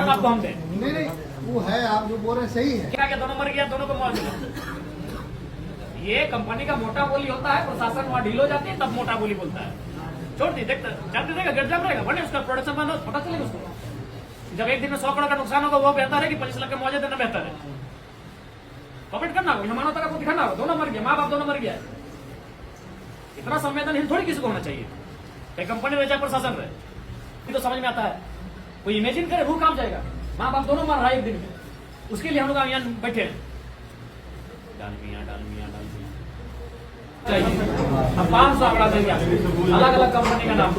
उदाहरण आपको हम दें? नहीं वो है, आप जो बोल रहे हैं सही है। क्या क्या दोनों मर गया, दोनों को मुआवजा? ये कंपनी का मोटा बोली होता है, प्रशासन वहाँ ढील हो जाती है तब मोटा बोली बोलता है। छोड़ दी, देखता जब देगा गेट जाम रहेगा, बने उसका प्रोडक्शन बंद हो, पता चलेगा उसको। जब एक दिन में 100 करोड़ का नुकसान होगा वो बेहतर है कि 25 लाख का मुआवजा देना बेहतर है। कमेंट करना होगा, मानवता का को दिखाना होगा। दोनों मर गया, माँ बाप दोनों मर गया। इतना संवेदनहीन थोड़ी किसी को होना चाहिए। कंपनी रह जाए, प्रशासन रहे, ये तो समझ में आता है। कोई इमेजिन करे रूह काम जाएगा, माँ बाप दोनों मर रहा है एक दिन में, उसके लिए हम लोग यहाँ बैठे हैं। डालमिया हम 500 आंकड़ा देंगे आपको, अलग अलग कंपनी का नाम,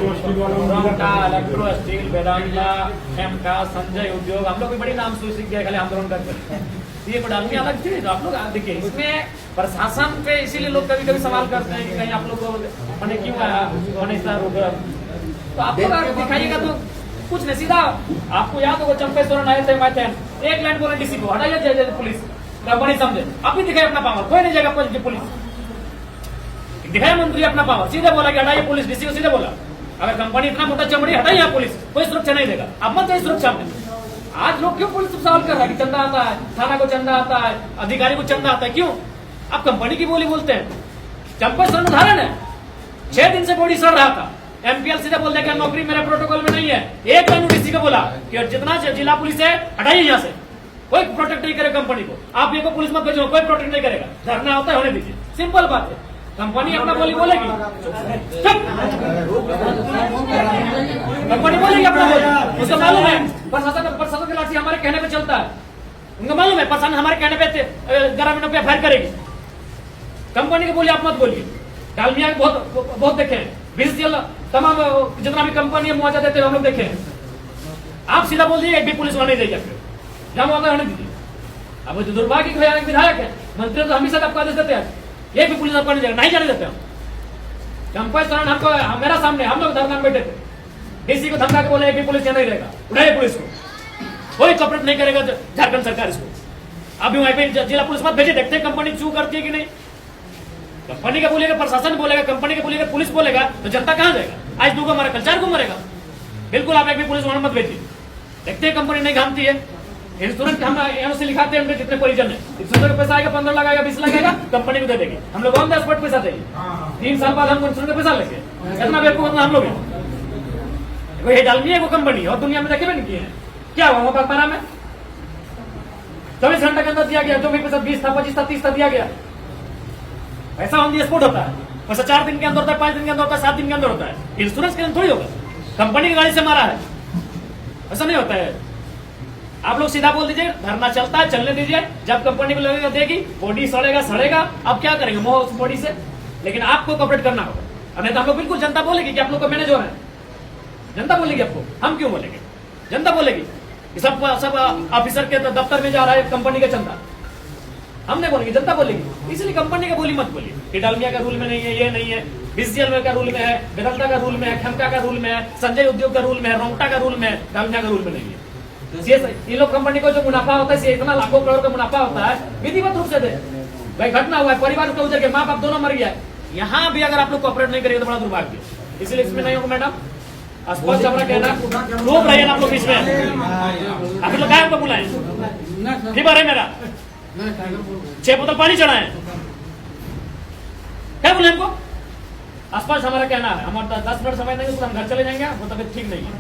रोंगटा, इलेक्ट्रो स्टील, वेदांता, एमका, संजय उद्योग, हम लोग भी बड़ी नाम सीख गए खाली आंदोलन करके। ये डालमिया अलग थी, तो आप लोग देखिए इसमें प्रशासन पे इसीलिए लोग कभी कभी सवाल करते हैं कि कहीं आप लोग को मैंने क्यों आया, तो आप लोग दिखाइएगा तो कुछ नहीं, सीधा आपको याद होगा चंपेश्वर आए थे, मैं थे, एक लाइन बोले डीसी को हटाइए, पुलिस कंपनी समझे, अब भी दिखाई अपना पावर, कोई नहीं जाएगा पुलिस दिखाया, मंत्री अपना पावर सीधे बोला कि हटाइए पुलिस, डीसी को सीधे बोला अगर कंपनी इतना मोटा चमड़ी हटाइए यहाँ पुलिस, कोई सुरक्षा नहीं देगा। अब मत सुरक्षा में आज लोग क्यों पुलिस सवाल कर रहा है कि चंदा आता है, थाना को चंदा आता है, अधिकारी को चंदा आता है, क्यों? आप कंपनी की बोली बोलते हैं। चंपेश्वर उदाहरण है, 6 दिन से बॉडी सड़ रहा था, एमपीएल सीधे बोल दिया कि नौकरी मेरे प्रोटोकॉल में नहीं है। एक लाइन डीसी को बोला कि जितना जिला पुलिस है हटाइए यहाँ से, कोई प्रोटेक्ट नहीं करेगा कंपनी को, आप ये को पुलिस मत भेजो, कोई प्रोटेक्ट नहीं करेगा, धरना होता है होने दीजिए, सिंपल बात है। कंपनी अपना बोली बोलेगी, कंपनी बोलेगी अपना बोली, उसको मालूम है प्रशासन की लाठी हमारे कहने पे चलता है, उनको मालूम है प्रशासन हमारे कहने पे ग्रामीणों पे एफआईआर करेगी। कंपनी की बोली आप मत बोलिए। डालमिया बहुत देखे हैं, बीसीएल तमाम जितना भी कंपनी है मुआवजा देते हैं हम लोग देखे हैं। आप सीधा बोल दिए एक भी पुलिस वाला नहीं देगा, जहां मुआवजा होने दीजिए। अब जो दुर्भाग्य विधायक है, मंत्री तो हमेशा आपको आदेश देते हैं ये भी पुलिस आपको नहीं जाने देते हम। चंपेश्वर हमको मेरा सामने हम लोग धरना में बैठे थे, डीसी को धमका के बोले एक भी पुलिस यहाँ नहीं रहेगा, उड़ाइए पुलिस को, कोई कॉपरेट नहीं करेगा झारखंड सरकार इसको। अभी वहीं पे जिला पुलिस मत भेजे, देखते हैं कंपनी चू करती है कि नहीं। कंपनी का बोलेगा, प्रशासन बोलेगा, कंपनी का बोलेगा, पुलिस बोलेगा, तो जनता कहाँ जाएगा? आज 2 को मरेगा, कल 4 को मरेगा। बिल्कुल आप एक भी पुलिस वाहन मत भेजिए, देखते हैं कंपनी नहीं घामती है। इंश्योरेंस हम यहाँ से लिखाते हैं, जितने परिजन है इंश्योरेंस का पैसा आएगा, 15 लाख आएगा, 20 लाख आएगा, कंपनी को दे देगी। हम लोग ऑन द स्पॉट पैसा देंगे, 3 साल बाद हमको इंश्योरेंस का पैसा लेंगे। इतना बेवकूफ हम लोग ये डालमिया को कंपनी और दुनिया में देखे भी नहीं किए हैं। क्या हुआ वहां पर में 24 घंटे के अंदर दिया गया, जो भी पैसा 20 था, 25 था, 30 था दिया गया। पैसा ऑन द स्पॉट होता है, पैसा 4 दिन के अंदर होता है, 5 दिन के अंदर होता है, 7 दिन के अंदर होता है। इंश्योरेंस के अंदर थोड़ी होगा, कंपनी की गाड़ी से मारा है, ऐसा नहीं होता है। आप लोग सीधा बोल दीजिए, धरना चलता है चलने दीजिए, जब कंपनी को लगेगा देगी, बॉडी सड़ेगा, अब क्या करेंगे मोह उस बॉडी से, लेकिन आपको कॉपरेट करना होगा। नहीं तो हम लोग बिल्कुल जनता बोलेगी कि आप लोग का मैनेज हो रहा है, जनता बोलेगी आपको, हम क्यों बोलेंगे? जनता बोलेगी कि सब ऑफिसर के दफ्तर में जा रहा है कंपनी का चंदा, हम नहीं बोलेंगे, जनता बोलेगी। इसलिए कंपनी का बोली मत बोलिए कि डालमिया का रूल में नहीं है, ये नहीं है, बीसीएल का रूल में है, वेदांता का रूल में है, खेमका का रूल में है, संजय उद्योग का रूल में है, रोंगटा का रूल में है, डालमिया का रूल में नहीं है। ये लोग कंपनी को जो मुनाफा होता है, इतना लाखों करोड़ का मुनाफा होता है, विधिवत रूप से दे। भाई घटना हुआ है, परिवार उसका उजर गया, माँ बाप दोनों मर गया है, यहाँ भी अगर आप लोग कोऑपरेट नहीं करेंगे तो बड़ा दुर्भाग्य। इसलिए इसमें नहीं होगा मैडम, स्पष्ट हमारा कहना, लोग रहिए आप लोग इसमें, आप लोग क्या बुलाए फीवर है मेरा, 6 बोतल पानी चढ़ाए, क्या बोले हमको? स्पष्ट हमारा कहना है, हमारा 10 मिनट समय नहीं, हम घर चले जाएंगे, वो तबियत ठीक नहीं है,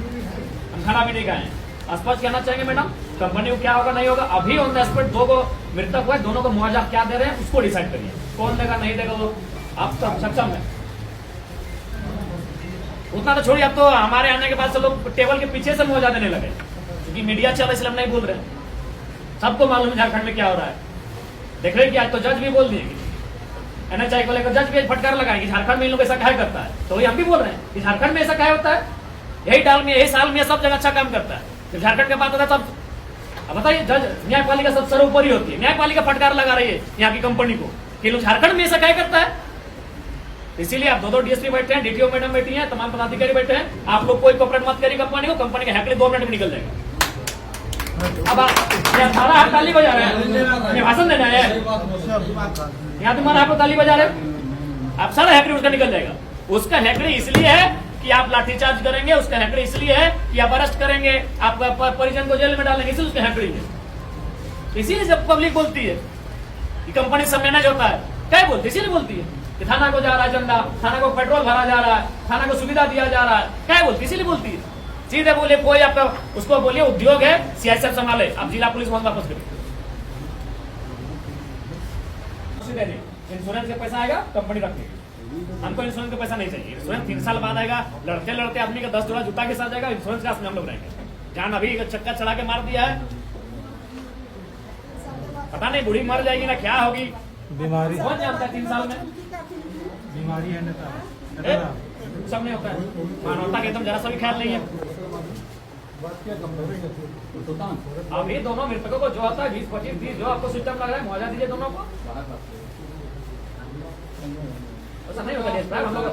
हम खाना भी नहीं खाए। स्पष्ट कहना चाहेंगे मैडम, कंपनी को क्या होगा नहीं होगा, अभी ऑन द स्पॉट 2 को मृतक हुए, दोनों को मुआवजा क्या दे रहे हैं उसको डिसाइड करिए, कौन देगा नहीं देगा वो आप सब सक्षम है। उतना तो छोड़िए, अब तो हमारे आने के बाद से लोग टेबल के पीछे से मुआवजा देने लगे, क्योंकि मीडिया चल इसलिए हम नहीं बोल रहे, सबको मालूम है झारखंड में क्या हो रहा है। देख रहे कि आज तो जज भी बोल दिए, एनएचआई को लेकर जज भी फटकार लगाए कि झारखंड में इन लोग ऐसा क्या करता है, तो वही हम भी बोल रहे हैं कि झारखंड में ऐसा क्या होता है, यही डाल में, यही साल में सब जगह अच्छा काम करता है, झारखंड के बात होता है तब। अब बताइए, जज न्यायपालिका सब सर्वोपरि होती है, न्यायपालिका फटकार लगा रही है यहाँ की कंपनी को कि लोग झारखंड में ऐसा क्या करता है। इसीलिए आप 2 डीएसपी बैठे हैं, डीटीओ मैडम बैठी हैं, तमाम पदाधिकारी बैठे हैं, आप लोग कोई कॉपरेट मत करिए कंपनी को, कंपनी का हैकली 2 मिनट में निकल जाएगा। अब सारा आप ताली बजा रहे हैं, भाषण देना है यहाँ, तुम्हारा आप ताली बजा रहे, आप सारा हैकड़ी उसका निकल जाएगा। उसका हैकड़ी इसलिए है कि आप लाठीचार्ज करेंगे, उसका हैकड़ी इसलिए है कि आप अरेस्ट करेंगे, आपका परिजन को जेल में डालेंगे, इसलिए उसका हैकड़ी है। इसीलिए जब पब्लिक बोलती है कि कंपनी सब मैनेज होता है, क्या बोलती है? इसीलिए बोलती है कि थाना को जा रहा है चंदा, थाना को पेट्रोल भरा जा रहा है, थाना को सुविधा दिया जा रहा है, क्या बोलती है? इसीलिए बोलती है। सीधे बोले कोई आपका उसको बोलिए उद्योग है, सीआई साहब संभाले, आप जिला पुलिस में वापस करिए। इंश्योरेंस का पैसा आएगा कंपनी रखेगी, हमको इंश्योरेंस का पैसा नहीं चाहिए। इंश्योरेंस 3 साल बाद आएगा, लड़ते लड़ते आदमी का 10 जोड़ा जूता के साथ जाएगा, इंश्योरेंस का हम लोग रहेंगे। जान अभी चक्का चढ़ा के मार दिया है, पता नहीं बूढ़ी मर जाएगी ना क्या होगी, बीमारी कौन जानता है 3 साल में। बीमारी है नेता सब नहीं होता है, मानवता के एकदम जरा सा भी ख्याल नहीं है। अभी दोनों मृतकों को जो आता है 20-25 जो आपको सिस्टम लग रहा है मुआवजा दीजिए दोनों को। ऐसा नहीं होगा हम लोग